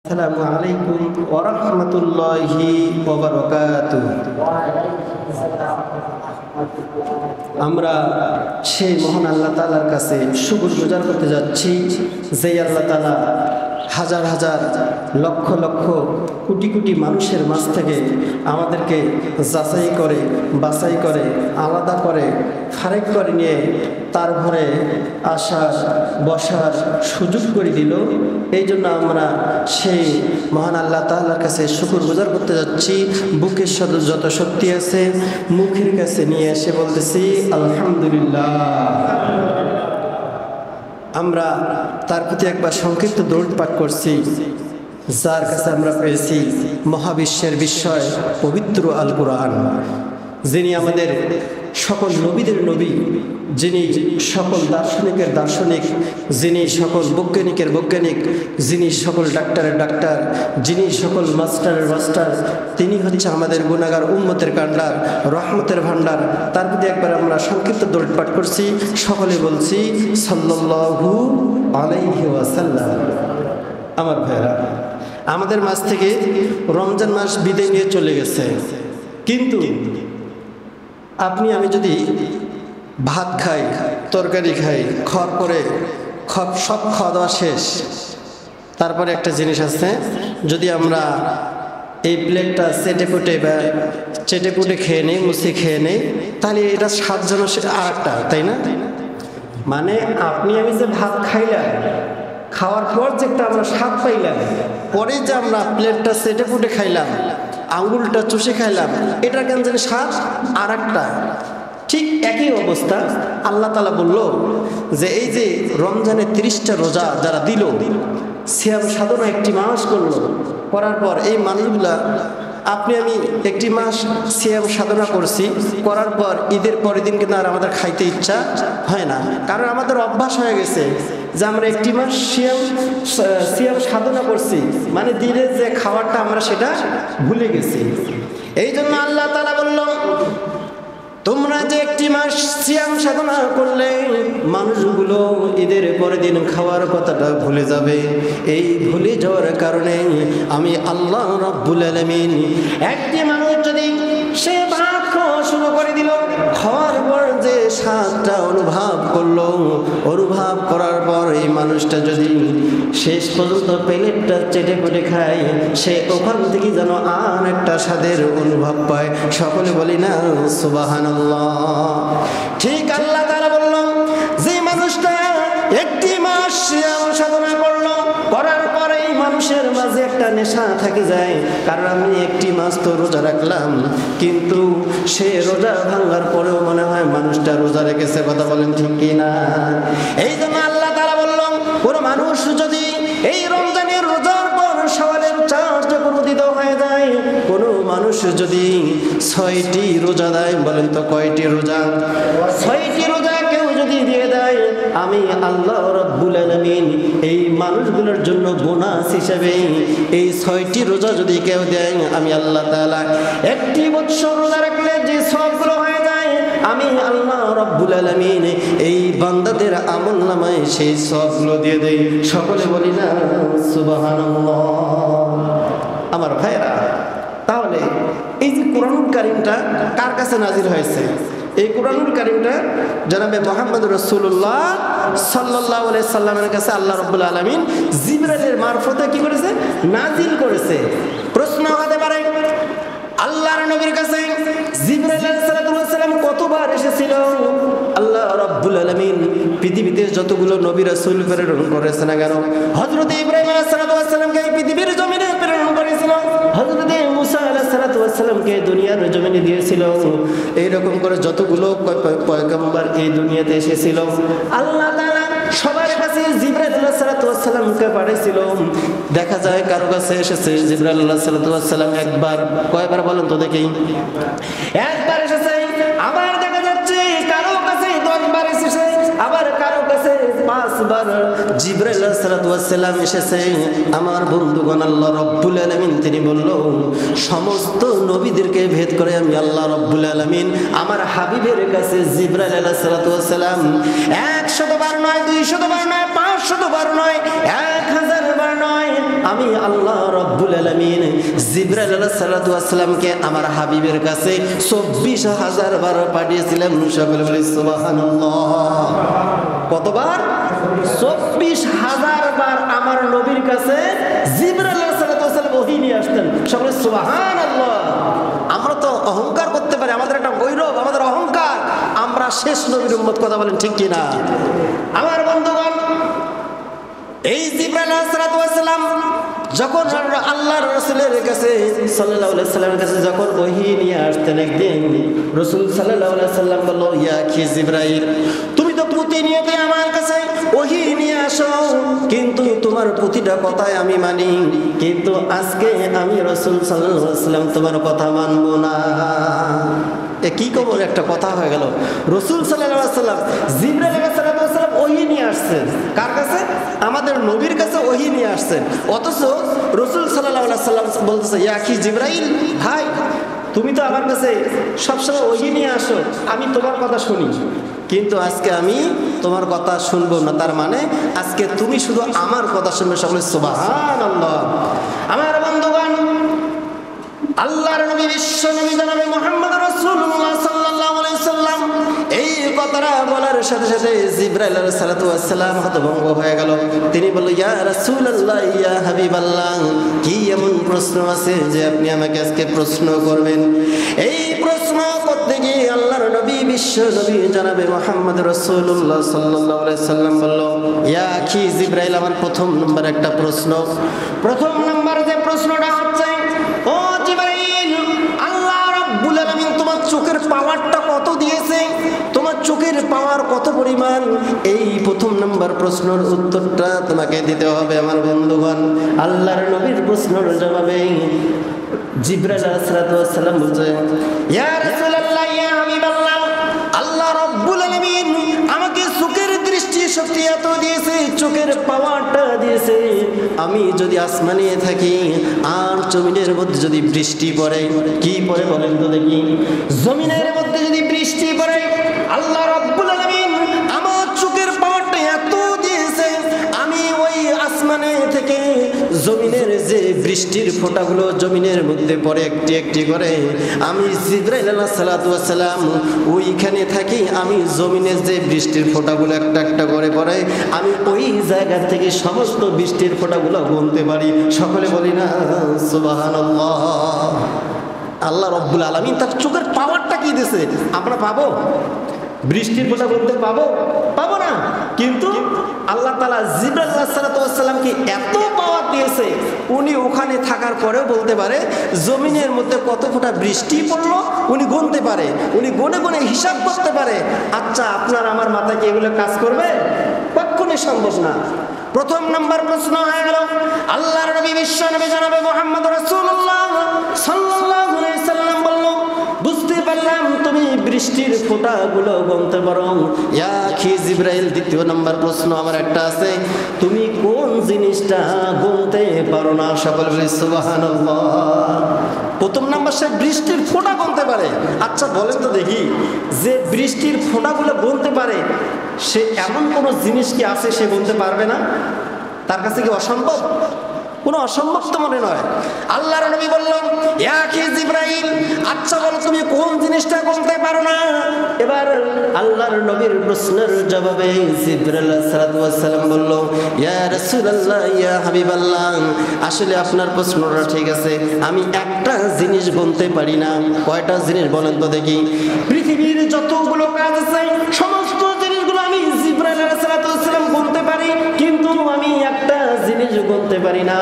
আসসালামু আলাইকুম ওয়া রাহমাতুল্লাহি ওয়া বারাকাতুহু। আমরা সেই মহান আল্লাহ তাআলার কাছে শুকরগুজার করতে যাচ্ছি, যে আল্লাহ তাআলা হাজার হাজার লক্ষ লক্ষ কোটি কোটি মানুষের মাঝ থেকে আমাদেরকে যাচাই করে বাছাই করে আলাদা করে ফারেক করে নিয়ে তার ঘরে আসার বসার সুযোগ করে দিল। এই জন্য আমরা সেই মহান আল্লাহ তাআলার কাছে শুকরগুজার করতে যাচ্ছি। বুকের সাথে যত শক্তি আছে মুখের কাছে নিয়ে এসে বলতেছি আলহামদুলিল্লাহ। আমরা তার প্রতি একবার সংক্ষিপ্ত দরুদ পাঠ করছি, যার কাছে আমরা পেয়েছি মহাবিশ্বের বিস্ময় পবিত্র আল কুরআন, যিনি আমাদের সকল নবীদের নবী, যিনি সকল দার্শনিকের দার্শনিক, যিনি সকল বৈজ্ঞানিকের বৈজ্ঞানিক, যিনি সকল ডাক্তারের ডাক্তার, যিনি সকল মাস্টারের মাস্টার, তিনি হচ্ছে আমাদের গুনাহগার উম্মতের কান্ডার, রহমতের ভান্ডার। তার প্রতি একবার আমরা সংক্ষিপ্ত দরুদ পাঠ করছি, সকলে বলছি সাল্লাল্লাহু আলাইহি ওয়াসাল্লাম। আমার ভাইরা, আমাদের মাঝ থেকে রমজান মাস বিদায় নিয়ে চলে গেছে, কিন্তু আপনি আমি যদি ভাত খাই, তরকারি খাই, খাওয়ার পরে সব খাওয়া দাওয়া শেষ, তারপরে একটা জিনিস আছে, যদি আমরা এই প্লেটটা চেটে পুটে খেয়ে নেই, মুছে খেয়ে নেই, তাহলে এটা স্বাদ যেন আর একটা, তাই না? মানে আপনি আমি যে ভাত খাইলাম, খাওয়ার পর যে একটা আমরা স্বাদ পাইলাম, পরে যে আমরা প্লেটটা চেটে পুটে খাইলাম, আঙ্গুলটা চুষে খাইলাম, এটা কেন জানি স্বাদ আর একটা। ঠিক একই অবস্থা আল্লাহ তাআলা বলল যে এই যে রমজানে 30টা রোজা যারা দিল, সিয়াম সাধনা একটি মাস করলো, করার পর এই মানুষগুলা, আপনি আমি একটি মাস সিয়াম সাধনা করছি, করার পর ঈদের পরের দিন কিন্তু আর আমাদের খাইতে ইচ্ছা হয় না, কারণ আমাদের অভ্যাস হয়ে গেছে যে আমরা একটি মাস সিয়াম সাধনা করছি, মানে দিনের যে খাবারটা আমরা সেটা ভুলে গেছি। এই জন্য আল্লাহ তাআলা বলল, তোমরা যে একটি মাস সিয়াম সাধনা করলে মানুষগুলো ঈদের পরের দিন খাওয়ার কথাটা ভুলে যাবে। এই ভুলে যাওয়ার কারণে আমি আল্লাহ রাব্বুল আলামিন, একটি মানুষ যদি সে ভাত খাওয়া শুরু করে দিল, খাওয়ার পর যে স্বাদটা অনুভব করলো, অনুভব করার পর এই মানুষটা যদি শেষ পর্যন্ত প্লেটটা চেটে পুটে খায়, সে ওখান থেকে যেন আর একটা স্বাদের অনুভব পায়। সকলে বলি না সুবহানাল্লাহ। ঠিক আল্লাহ তাআলা বলল, যে মানুষটা একটি মাস সিয়াম সাধনা করলো, করার পরে এই মানুষের মাঝে একটা নেশা থেকে যায়, কারণ আমি একটি মাস তো রোজা রাখলাম, কিন্তু সে রোজা ভাঙার পরেও মনে হয় মানুষটা রোজা রেখেছে। কথা বলেন ঠিক কিনা? এই জন্য আল্লাহ তাআলা বলল, কোন মানুষ যদি এই রমজানের রোজার পর সওয়ালের চাঁদ যখন উদিত হয়ে যায়, কোন মানুষ যদি 6টি রোজা দেয়, বলেন তো কয়টি রোজা? 6টি রোজা কেউ যদি দিয়ে দেয়, আমি আল্লাহ রাব্বুল আলামিন এই মানুষগুলোর জন্য বোনাস হিসেবে এই 6টি রোজা যদি কেউ দেয়, আমি আল্লাহ তাআলা একটি বছর রোজা রাখলে যে সবগুলো হয়ে যায়, আমি আল্লাহ রাব্বুল আলামিন এই বান্দাদের আমলনামায় সেই সবগুলো দিয়ে দেই। সকলে বলি না সুবহানাল্লাহ। আমার ভাইরা, তাহলে এই যে কোরআনুল কারীমটা কার কাছে নাজিল হয়েছে? এই কোরআনুল কারীমটা জনাবে মুহাম্মদ রাসূলুল্লাহ সাল্লাল্লাহু আলাইহি সাল্লামের কাছে আল্লাহ রাব্বুল আলামিন জিবরাইলের মারফতে কি করেছে? নাজিল করেছে। প্রশ্ন হতে পারে, আল্লাহর নবীর কাছে জিবরাইল আলাইহিস সালাম কতবার এসেছিল? আল্লাহ রাব্বুল আলামিন পৃথিবীতে যতগুলো নবী রাসূল প্রেরণ করেছেন না কেন, হযরত ইব্রাহিম আলাইহিস সালামকে পৃথিবীর জমিনে প্রেরণ করেছিল, হযরত মুসা আলাইহিস সালামকে দুনিয়ার জমিনে দিয়েছিল। এইরকম করে যতগুলো পয়গম্বর এই দুনিয়াতে এসেছিল, আল্লাহ তাআলা সবার কাছে জিবরাইল আলাইহিস সালামকে পাঠিয়েছিল। দেখা যায় কারো কাছে এসেছে জিবরাইল আলাইহিস সালাম একবার, কয়বার বলেন তো দেখি? একবার এসেছে। আবার দেখা যাচ্ছে কারো কাছে 10 বার এসেছে, আবার কারো কাছে 5 বার জিবরাইল আলাইহিস সালাম এসেছে। আমার বন্ধুগণ, আল্লাহ রাব্বুল আলামিন তিনি বলল, সমস্ত নবীদেরকে ভেদ করে আমি আল্লাহ রাব্বুল আলামিন আমার হাবিবের কাছে জিবরাইল আলাইহিস সালাম 100 বার নয়, 200 বার নয়, 500 বার নয়, 1000 বার নয়, আমি আল্লাহ রাব্বুল আলামিন জিবরাইল আলাইহিস সালামকে আমার হাবিবের কাছে 24000 বার পাঠিয়েছিলাম। সকলে বলি সুবহানাল্লাহ। কতবার? 24000 বার আমার নবীর কাছে জিবরাইল আলাইহিস সালাম ওহী নিয়ে আসতেন। সকলে সুবহানাল্লাহ। আমরা তো অহংকার করতে পারি, আমাদের একটা গৌরব, আমাদের অহংকার, আমরা শেষ নবীর উম্মত। কথা বলেন ঠিক কি না? আমার বন্ধুগণ, এই জিবরাইল আলাইহিস সালাম যখন আল্লাহর রাসূলের কাছে সাল্লাল্লাহু আলাইহি সাল্লামের কাছে যখন ওহী নিয়ে আসতেন, একদিন রাসূল সাল্লাল্লাহু আলাইহি সাল্লাম বলল, ইয়া কি জিবরাইল, তুমি তো প্রতিনিয়ত আমার কাছে ওহী নিয়ে আসো, কিন্তু তোমার প্রতিটা কথাই আমি মানি, কিন্তু আজকে আমি রাসূল সাল্লাল্লাহু আলাইহি সাল্লাম তোমার কথা মানব না। এ কি কবর একটা কথা হয়ে গেল। রাসূল সাল্লাল্লাহু আলাইহি সাল্লাম জিবরাইল আলাইহিস সালাম ওহী নিয়ে আসছেন কার কাছে? আমাদের নবীর কাছে ওহী নিয়ে আসছেন। অথচ রাসূল সাল্লাল্লাহু আলাইহি সাল্লাম বলতেছে, ইয়া কি জিবরাইল, ভাই তুমি তো আমার কাছে সবসময় ওহী নিয়ে আসো, আমি তোমার কথা শুনি, কিন্তু আজকে আমি তোমার কথা শুনবো না। তার মানে আজকে তুমি শুধু আমার কথা শুনবে। সকলে সুবহানাল্লাহ। আমার বন্ধুগণ, আল্লাহর নবী বিশ্ব নবী জনাবে মুহাম্মদ রাসূলুল্লাহ সাল্লাল্লাহু আলাইহি সাল্লাম এই কথাটা বলার সাথে সাথে জিবরাইল আলাইহিস সালাম হতভম্ব হয়ে গেল। তিনি বলল, ইয়া রাসূলুল্লাহ, ইয়া হাবিবাল্লাহ, কি এমন প্রশ্ন আছে যে আপনি আমাকে আজকে প্রশ্ন করবেন? এই প্রশ্ন করতে গিয়ে আল্লাহর নবী বিশ্ব নবী জনাবে মুহাম্মদ রাসূলুল্লাহ সাল্লাল্লাহু আলাইহি সাল্লাম বলল, ইয়া আখি জিবরাইল, আমার প্রথম নম্বর একটা প্রশ্ন। প্রথম নম্বর যে প্রশ্নটা হচ্ছে, ও জিবরাইল, আল্লাহ রাব্বুল আলামিন তোমার চোখের পাওয়ারটা কত দিয়েছে? তোমার চোখের পাওয়ার কত পরিমাণ? এই প্রথম নাম্বার প্রশ্নের উত্তরটা তোমাকে দিতে হবে। আমার বন্ধুগণ, আল্লাহর নবীর প্রশ্নের জবাবে জিবরাইল আলাইহিস সালাম বলছে, ইয়া রাসূলুল্লাহ, ইয়া হাবিবাল্লাহ, আল্লাহ রাব্বুল আলামিন আমাকে চোখের দৃষ্টি শক্তি এত দিয়েছে, চোখের পাওয়ারটা দিয়েছে, আমি যদি আসমানে থাকি আর জমিনের মধ্যে যদি বৃষ্টি পড়ে, কি পড়ে বলেন তো দেখি? জমিনের মধ্যে যদি বৃষ্টি পড়ে, আল্লাহ রাব্বুল আলামিন আমার চোখের পাওয়ারটা এত দিয়েছে, আমি ওই আসমানে থেকে জমিনের যে বৃষ্টির ফোঁটাগুলো জমিনের মধ্যে পড়ে একটি একটি করে, আমি জিবরাইল আলাইহিস সালাম ওইখানে থাকি, আমি জমিনের যে বৃষ্টির ফোঁটাগুলো একটা একটা করে পড়ে, আমি ওই জায়গা থেকে সমস্ত বৃষ্টির ফোঁটাগুলো গুনতে পারি। সকলে বলি না সুবহানাল্লাহ। আল্লাহ রাব্বুল আলামিন তার চোখের পাওয়ারটা কি দিয়েছে আমরা পাবো? বৃষ্টির ফোঁটা বলতে পাবো? পাবো না। কিন্তু আল্লাহ তাআলা জিবরাইল আলাইহিস সালামকে এত পাওয়ার দিয়েছে, উনি ওখানে থাকার পরেও বলতে পারে জমিনের মধ্যে কত ফোঁটা বৃষ্টি পড়লো উনি গুনতে পারে, উনি গুনে গুনে হিসাব করতে পারে। আচ্ছা, আপনার আমার মাথায় কি এগুলো কাজ করবে? কখনোই সম্ভব না। প্রথম নাম্বার প্রশ্ন হয়ে গেল, আল্লাহর নবী বিশ্ব নবী জনাবে মুহাম্মদ রাসূলুল্লাহ সাল্লাল্লাহু আলাইহি সাল্লাম বলল, বুঝতে পারলাম তুমি বৃষ্টির ফোঁটাগুলো গুনতে পারো। ইয়া আখি জিবরাইল, দ্বিতীয় নাম্বার প্রশ্ন আমার একটা আছে, তুমি কোন জিনিসটা গুনতে পারো না? সকল বলি সুবহানাল্লাহ। প্রথম নাম্বার, সে বৃষ্টির ফোঁটা গুনতে পারে। আচ্ছা বলেন তো দেখি, যে বৃষ্টির ফোঁটাগুলো গুনতে পারে, সে এমন কোনো জিনিস কি আছে সে গুনতে পারবে না? তার কাছে কি অসম্ভব? কোনো অসম্ভব তো মনে নয়। আল্লাহর নবী বললেন, ইয়া আখি জিবরাইল, আচ্ছা বলো তুমি কোন জিনিসটা গুনতে পারো না? এবার আল্লাহর নবীর প্রশ্নের জবাবে জিবরাইল আলাইহিস সালাম বলল, ইয়া রাসূলুল্লাহ, ইয়া হাবিবাল্লাহ, আসলে আপনার প্রশ্নটা ঠিক আছে, আমি একটা জিনিস গুনতে পারি না। কয়টা জিনিস বলেন তো দেখি? পৃথিবীর যতগুলো কাজ আছে সমস্ত জিনিসগুলো আমি জিবরাইল আলাইহিস সালাম গুনতে পারি, কিন্তু আমি একটা জিনিস গুনতে পারি না।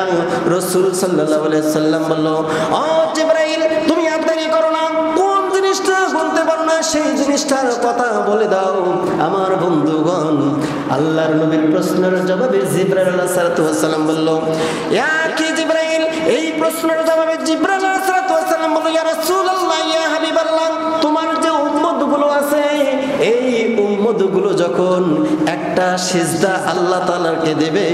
রাসূল সাল্লাল্লাহু আলাইহি সাল্লাম বলল, ও জিবরাইল, তুমি আর দেরি করো না, কোন জিনিসটা গুনতে পারো না সেই জিনিসটার কথা বলে দাও। আমার বন্ধুগণ, আল্লাহর নবীর প্রশ্নের জবাবে জিবরাইল আলাইহিস সালাম বলল, ইয়া কি জিবরাইল, এই প্রশ্নের জবাবে জিবরাইল আলাইহিস সালাম বলল, ইয়া রাসূলুল্লাহ, ইয়া হাবিবাল্লাহ, তোমার যে উম্মতগুলো আছে, এই উম্মতগুলো যখন যখন একটা সিজদা আল্লাহ তাআলাকে দেবে,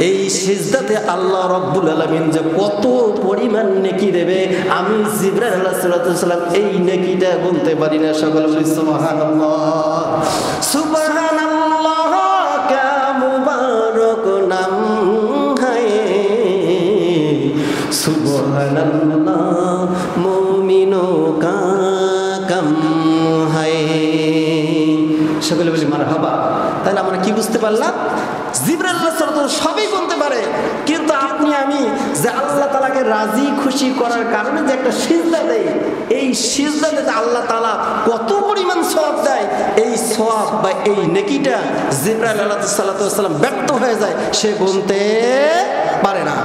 এই সিজদাতে আল্লাহ রাব্বুল আলামিন যে কত পরিমাণ নেকি দেবে, আমি জিবরাইল আলাইহিস সালাম এই নেকিটা গুনতে পারি না। সকলে বলি সুবহানাল্লাহ। সুবহানাল্লাহ কা মুবারক নাম হায়, সুবহানাল্লাহ মুমিনো কা কাম হায়। সকলে বলি মারহাবা। তাহলে আমরা কি বুঝতে পারলাম? জিবরাইল আলাইহিস সালাম সবই বলতে পারে, কিন্তু আপনি আমি যে আল্লাহ তাআলাকে রাজি খুশি করার কারণে যে একটা সিজদা দেই, এই সিজদাতে আল্লাহ তাআলা কত পরিমাণ সওয়াব দেয়, এই সওয়াব বা এই নেকিটা জিবরাইল আলাইহিস সালাম ব্যর্থ হয়ে যায়, সে গুনতে পারে না।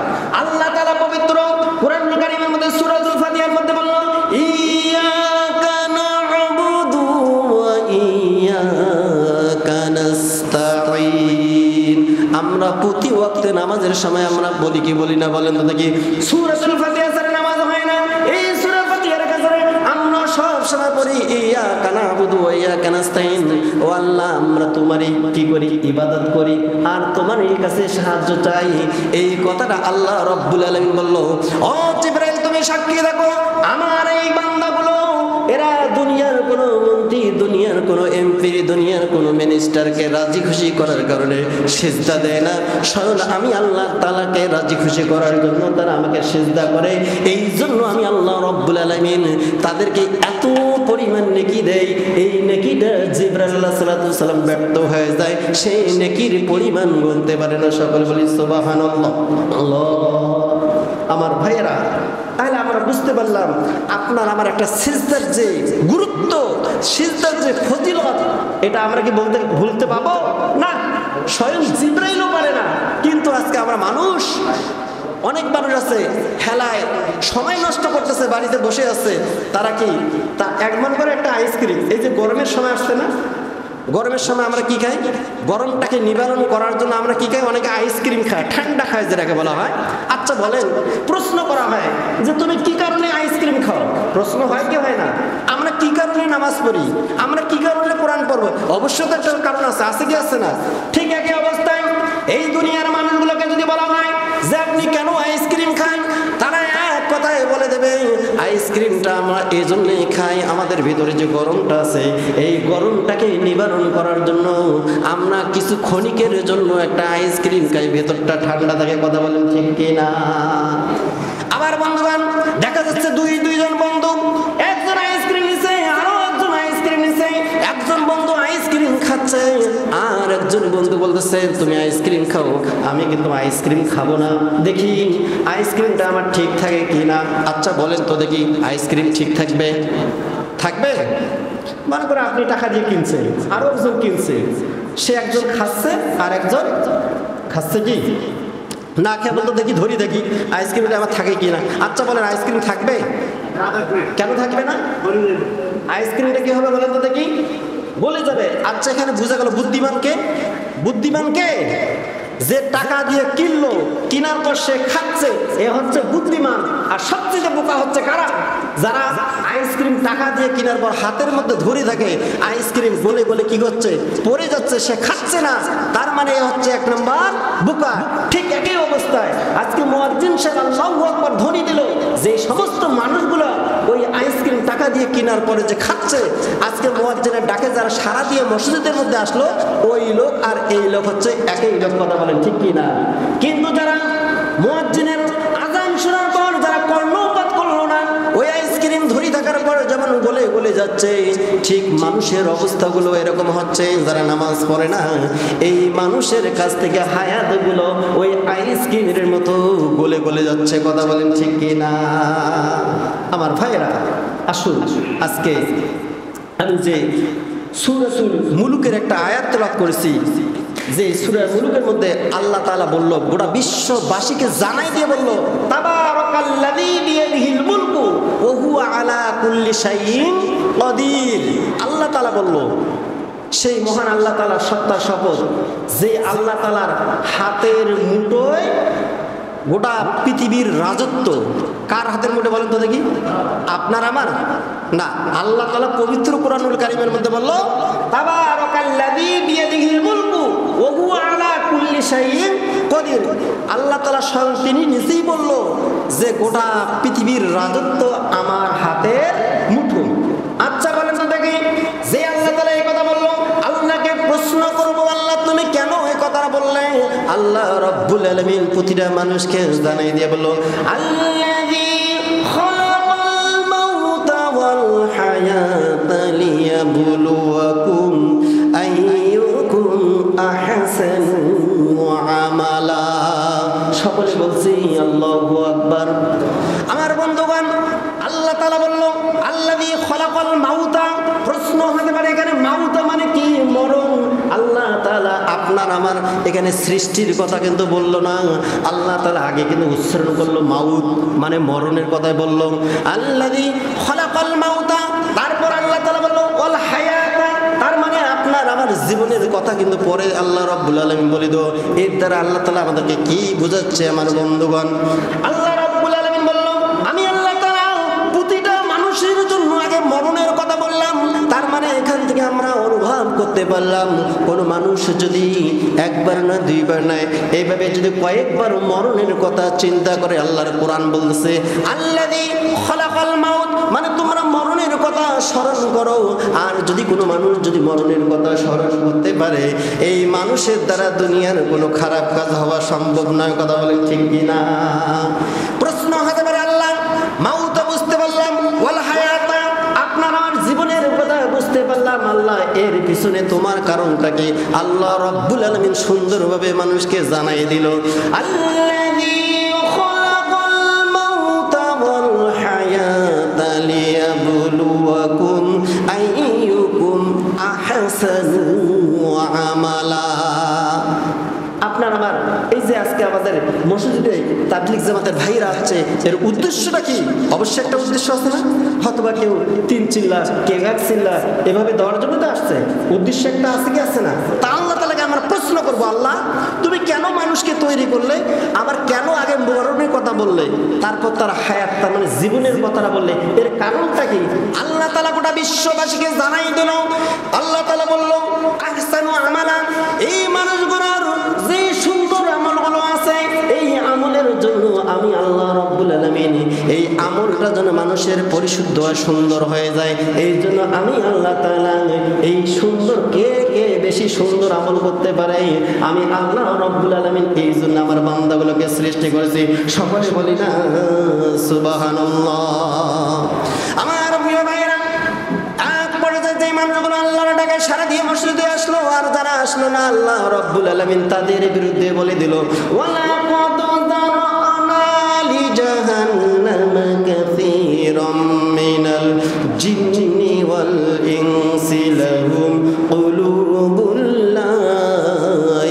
আল্লাহ তাআলা পবিত্র কোরআনুল কারীমের মধ্যে সূরাতুল ফাতিহার মধ্যে বললেন, ইয়্যাকা না'বুদু ওয়া ইয়্যাকা নাস্তাঈন। আমরা প্রতি ওয়াক্তে নামাজের সময় আমরা বলি কি বলি না বলেন তো দেখি? সূরাতুল ফাতিহা ছাড়া নামাজ হয় না। এই সূরা ফাতিহার কাছে আমরা সব সময় পড়ি ইয়্যাকা না'বুদু ওয়া ইয়্যাকা নাস্তাঈন। ও আল্লাহ, আমরা তোমারই কি করি? ইবাদত করি আর তোমারই কাছে সাহায্য চাই। এই কথাটা আল্লাহ রাব্বুল আলামিন বলল, ও জিবরাইল তুমি সাক্ষী রাখো, আমার এই বান্দাগুলো এরা দুনিয়ার কোনো মন্ত্রী, দুনিয়ার কোনো এমপি, দুনিয়ার কোনো মিনিস্টারকে রাজি খুশি করার কারণে সিজদা দেয় না, স্বয়ং আমি আল্লাহ তাআলাকে রাজি খুশি করার জন্য তারা আমাকে সিজদা করে। এই জন্য আমি আল্লাহ রাব্বুল আলামিন তাদেরকে এত পরিমাণ নেকি দেই, এই নেকিটা জিবরাইল আলাইহিস সালাম ব্যর্থ হয়ে যায়, সেই নেকির পরিমাণ গুনতে পারে না। সকলে বলি সুবহানাল্লাহ। আল্লাহ। আমার ভাইয়েরা, তাহলে আমরা বুঝতে পারলাম আপনার আমার একটা সিজদার যে গুরুত্ব, সিজদার যে ফজিলত, এটা আমরা কি ভুলতে পাবো না? স্বয়ং জিবরাইলও পারে না। কিন্তু আজকে আমরা মানুষ, অনেক মানুষ আছে হেলায় সময় নষ্ট করতেছে, বাড়িতে বসে আছে, তারা কি তা এক মন করে একটা আইসক্রিম, এই যে গরমের সময় আসছে না, গরমের সময় আমরা কি খাই? গরমটাকে নিবারণ করার জন্য আমরা কি খাই? অনেকে আইসক্রিম খায়, ঠান্ডা খায় যেটাকে বলা হয়। আচ্ছা বলেন, প্রশ্ন করা হয় যে তুমি কি কারণে আইসক্রিম খাও? প্রশ্ন হয় কি হয় না? আমরা কি কারণে নামাজ পড়ি? আমরা কি কারণে কোরআন পড়বো? অবশ্যই তো একটা কারণ আছে, আছে কি আছে না? ঠিক একই অবস্থায় এই দুনিয়ার মানুষগুলোকে যদি বলা হয় যে আপনি কেন আইসক্রিম খান, তারা এক কথায় বলে দেবে আইসক্রিমটা আমরা এই জন্যই খাই, আমাদের ভিতরে যে গরমটা আছে এই গরমটাকে নিবারণ করার জন্য আমরা কিছু ক্ষণিকের জন্য একটা আইসক্রিম খাই, ভেতরটা ঠান্ডা থাকে। কথা বলেন ঠিক কিনা? আবার বন্ধুগণ, দেখা যাচ্ছে দুইজন বন্ধু, একজন আইসক্রিম নিছে, আরো একজন আইসক্রিম নিছে, একজন বন্ধু আইসক্রিম খাচ্ছে আর একজন বন্ধু বলতেছে তুমি আইসক্রিম খাও, আমি কিন্তু আইসক্রিম খাবো না, দেখি আইসক্রিমটা আমার ঠিক থাকে কিনা। আচ্ছা বলেন তো দেখি, আইসক্রিম ঠিক থাকবে? থাকবে? মনে করে আপনি টাকা দিয়ে কিনছে, আরো একজন কিনছে, সে একজন খাচ্ছে আর একজন খাচ্ছে কি না খেয়ে বলতো দেখি ধরি দেখি আইসক্রিমটা আমার থাকে কিনা। আচ্ছা বলেন আইসক্রিম থাকবে? কেন থাকবে না? আইসক্রিমটা কি হবে বলেন তো দেখি? বলে যাবে। আচ্ছা এখানে বোঝা গেল বুদ্ধিমানকে, বুদ্ধিমানকে যে টাকা দিয়ে কিনলো, কিনার পর সে খাচ্ছে, এ হচ্ছে বুদ্ধিমান। আর সবচেয়ে বোকা হচ্ছে কারা? যারা আইসক্রিম টাকা দিয়ে কেনার পর হাতের মধ্যে ধরে থাকে, আইসক্রিম গলে গলে কি হচ্ছে? পড়ে যাচ্ছে, সে খাচ্ছে না, তার মানে এ হচ্ছে এক নম্বর বোকা। ঠিক একই অবস্থায় আজকে মুয়াজ্জিন সাহেব আল্লাহু আকবার ধ্বনি দিল, যে সমস্ত মানুষগুলো ওই আইসক্রিম টাকা দিয়ে কেনার পরে যে খাচ্ছে, আজকে মুয়াজ্জিনের ডাকে যারা সারা দিয়ে মসজিদের মধ্যে আসলো, ওই লোক আর এই লোক হচ্ছে একই লোক। কথা বলেন ঠিক কিনা? কিন্তু যারা মুয়াজ্জিনের আযান শোনার পর যারা কর্ণপাত করলো না, ওই আইসক্রিম ধরে থাকার পর যেমন গলে গলে যাচ্ছে, ঠিক মানুষের অবস্থাগুলো এরকম হচ্ছে। যারা নামাজ পড়ে না, এই মানুষের কাছ থেকে হায়াতগুলো ওই আইসক্রিমের মতো গলে গলে যাচ্ছে। কথা বলেন ঠিক কিনা? আমার ভাইয়েরা, আসুন আজকে আমি যে সূরাতুল মুলুকের একটা আয়াত তেলাওয়াত করেছি, যে সূরা মুলুকের মধ্যে আল্লাহ তাআলা বলল, গোটা বিশ্ববাসীকে জানাই দিয়ে বলল, তাবারাকাল্লাযী বিয়াদিহিল মুলকু ওয়া হুয়া আলা কুল্লি শাইইন কাদির। আল্লাহ তাআলা বলল, সেই মহান আল্লাহ তাআলার সত্তার শপথ, যে আল্লাহ তাআলার হাতের মুঠোয় গোটা পৃথিবীর রাজত্ব কার হাতের মধ্যে বলেন তো দেখি? আপনার আমার না, আল্লাহ তাআলা পবিত্র কোরআনুল কারীমের মধ্যে বলল তাবারাকাল্লাযী বিয়াদিহিল মুলকু ওয়া হুয়া আলা কুল্লি শাইইন কদির। আল্লাহ তাআলা স্বয়ং তিনি নিজেই বলল যে গোটা পৃথিবীর রাজত্ব আমার হাতের মুঠো। আচ্ছা বলেন তো দেখি, যে আল্লাহ তাআলা এই কথা বলল, আল্লাহকে প্রশ্ন করব, আল্লাহ তুমি কেন এই কথা বললে? আল্লাহ রাব্বুল আলামিন প্রতিটা মানুষকে জানাই দিয়ে বলল আল্লাযী খালাকাল মাউতা ওয়াল হায়াতা লিয়াবলুয়াকুম আইয়ুকুম আহসানু আমালা। সকলে বলছি আল্লাহু আকবার। আমার বন্ধুগণ, আল্লাহ তাআলা বলল আল্লাযী খালাকাল মাউতা। প্রশ্ন হতে পারে এখানে মাউতা মানে কি? মরণ। আল্লাহ তাআলা আপনার আমার এখানে সৃষ্টির কথা কিন্তু বলল না, আল্লাহ তাআলা আগে কিন্তু উচ্চারণ করলো মাউত মানে মরণের কথাই বলল। আল্লাযী খালাকাল মাউতা, তারপর আল্লাহ তাআলা বলল ওয়াল হায়াতা, তার মানে আপনার আমার জীবনের কথা কিন্তু পরে আল্লাহ রাব্বুল আলামিন বলে দিও। এর দ্বারা আল্লাহ তাআলা আমাদেরকে কি বোঝাচ্ছে আমার বন্ধুগণ? আল্লাহ রাব্বুল আলামিন বলল আমি আল্লাহ তাআলা প্রতিটা মানুষের জন্য আগে মরণের কথা বললাম। তার মানে এখান থেকে আমরা অনুভব করতে পারলাম কোন মানুষ যদি একবার না দুইবার নয় এইভাবে যদি কয়েকবার মরণের কথা চিন্তা করে, আল্লাহর কোরআন বলতেছে আল্লাযী খালাকাল মাউত মানে তোমরা মরণের কথা স্মরণ করো। আর যদি কোনো মানুষ যদি মরণের কথা স্মরণ করতে পারে, এই মানুষের দ্বারা দুনিয়ার কোনো খারাপ কাজ হওয়া সম্ভব নয়। কথা বলেন ঠিক কিনা? প্রশ্ন হতে পারে আল্লাহ মাউত বুঝতে পারলাম, ওয়াল হায়াতা আপনার আমার জীবনের কথা বুঝতে পারলাম, আল্লাহ এর পিছনে তোমার কারণটা কি? আল্লাহ রাব্বুল আলামিন সুন্দরভাবে মানুষকে জানাই দিল আল্লাযী খালাকাল মাউতা ওয়াল হায়াতা লিয়াবলুয়াকুম আইয়ুকুম আহসানু আমালা। আপনার আমার এই যে আজকে আমাদের মসজিদে তাবলীগ জামাতের ভাইরা আসছে, এর উদ্দেশ্যটা কি? অবশ্যই একটা উদ্দেশ্য আছে না? হয়তোবা কেউ 3 চিল্লা কেউ 1 চিল্লা এভাবে দেওয়ার জন্য তো আসছে, উদ্দেশ্য একটা আছে কি আছে না? তা আল্লাহ তাআলাকে আমরা প্রশ্ন করবো, আল্লাহ তুমি কেন মানুষকে তৈরি করলে, আবার কেন আগে মরণের কথা বললে, তারপর তার হায়াত তার মানে জীবনের কথাটা বললে, এর কারণটা কি? আল্লাহ তাআলা গোটা বিশ্ববাসীকে জানাই দিল। আল্লাহ তাআলা বলল আহসানু আমালা, এই মানুষগুলোর যে সুন্দর আমলগুলো আছে এই আমলের জন্য আমি আল্লাহ রাব্বুল আলামিন এই আমলটা যেন মানুষের পরিশুদ্ধ আর সুন্দর হয়ে যায়, এই জন্য আমি আল্লাহ তাআলা এই সুন্দর কে কে বেশি সুন্দর আমল করতে পারে আমি আল্লাহ রাব্বুল আলামিন এই জন্য আমার বান্দাগুলোকে সৃষ্টি করেছি। সকলে বলি না সুবহানাল্লাহ। আমার প্রিয় ভাইরা, মানুষগুলো আল্লাহর ডাকে সারা দিয়ে মসজিদে আসলো, আর যারা আসলো না আল্লাহ রাব্বুল আলামিন তাদের বিরুদ্ধে বলে দিল ওয়ালাকাদ যারানা লিজাহান্নামা কাসীরাম মিনাল জিন্নি ওয়াল ইনসি লাহুম কুলুবুন লা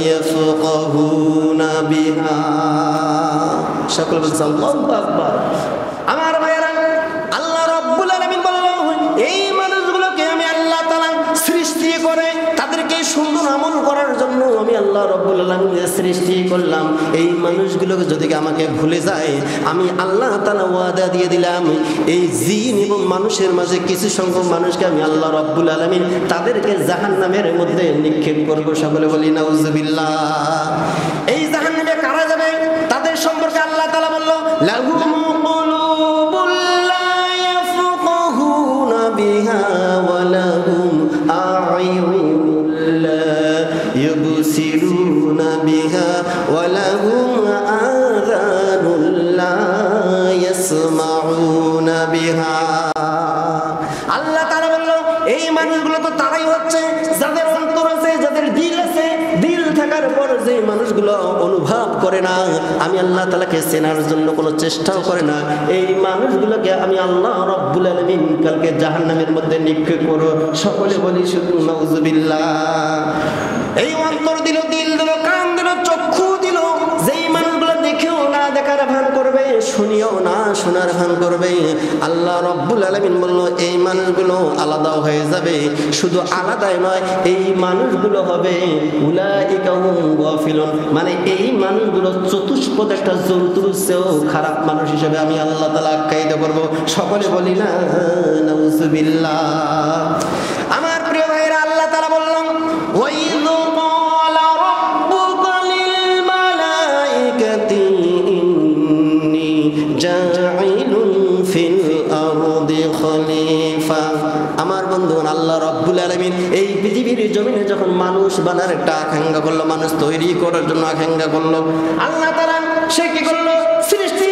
ইয়াফকাহুনা বিহা। সকল বলছে আল্লাহু আকবার। আমার ভাইয়েরা, আল্লাহ রাব্বুল আলামিন বলল এই মানুষগুলোকে আমি আল্লাহ তাআলা সৃষ্টি করে তাদেরকে সুন্দর আমল করার জন্য আমি আল্লাহ রাব্বুল আলামিন সৃষ্টি করলাম। এই মানুষগুলোকে যদি আমাকে ভুলে যায়, আমি আল্লাহ তাআলা ওয়াদা দিয়ে দিলাম এই জিন এবং মানুষের মাঝে কিছু সংখ্যক মানুষকে আমি আল্লাহ রাব্বুল আলামিন তাদেরকে জাহান্নামের মধ্যে নিক্ষেপ করব। সকলে বলি নাউজুবিল্লাহ। এই জাহান্নামে কারা যাবে তাদের সম্পর্কে আল্লাহ তাআলা বলল লাহুম কুলুবুল লা ইয়াফকাহুনা বিহা ওয়া লাহুম আ'য়ুনুন লা ইউবসিরুনা বিহা ওয়া লাহুম আযানুন লা ইয়াসমাউনা বিহা। আল্লাহ তাআলা বলল এই মানুষগুলো তো তারাই হচ্ছে যাদের অন্তর আছে, যাদের দিল আছে, দিল থাকার পর যে মানুষগুলো অনুভব করে না, আমি আল্লাহ তাআলাকে চেনার জন্য কোনো চেষ্টাও করে না, এই মানুষগুলোকে আমি আল্লাহ রাব্বুল আলামিন কালকে জাহান্নামের মধ্যে নিক্ষেপ করব। সকলে বলি শুধু নাউজুবিল্লাহ। এই অন্তর দিল, দিল দিল, কান দিল, চক্ষু দিল, যেই মানুষগুলো দেখেও না দেখার ভান করবে, শুনিও না শোনার ভান করবে। আল্লাহ রাব্বুল আলামিন বলল এই মানুষগুলো আলাদা হয়ে যাবে। শুধু আলাদাই নয়, এই মানুষগুলো হবে উলাইকা হুম গাফিলুন, মানে এই মানুষগুলো চতুষ্পদ একটা জন্তুর চেয়েও খারাপ মানুষ হিসেবে আমি আল্লাহ তাআলা আখ্যায়িত করব। সকলে বলি না নাউযুবিল্লাহ। আমার প্রিয় ভাইরা, আল্লাহ তাআলা বললেন ওয়াইয ক্বালা রাব্বুকা লিল মালাইকাতি ইন্নী জাঈলুন ফিল আরদি খলিফা। আমার বন্ধুগণ, আল্লাহ রাব্বুল আলামিন এই পৃথিবীর জমিনে যখন মানুষ বানার একটা আকাঙ্ক্ষা করলো, মানুষ তৈরি করার জন্য আকাঙ্ক্ষা করলো, আল্লাহ তাআলা সে কি করলো? সৃষ্টি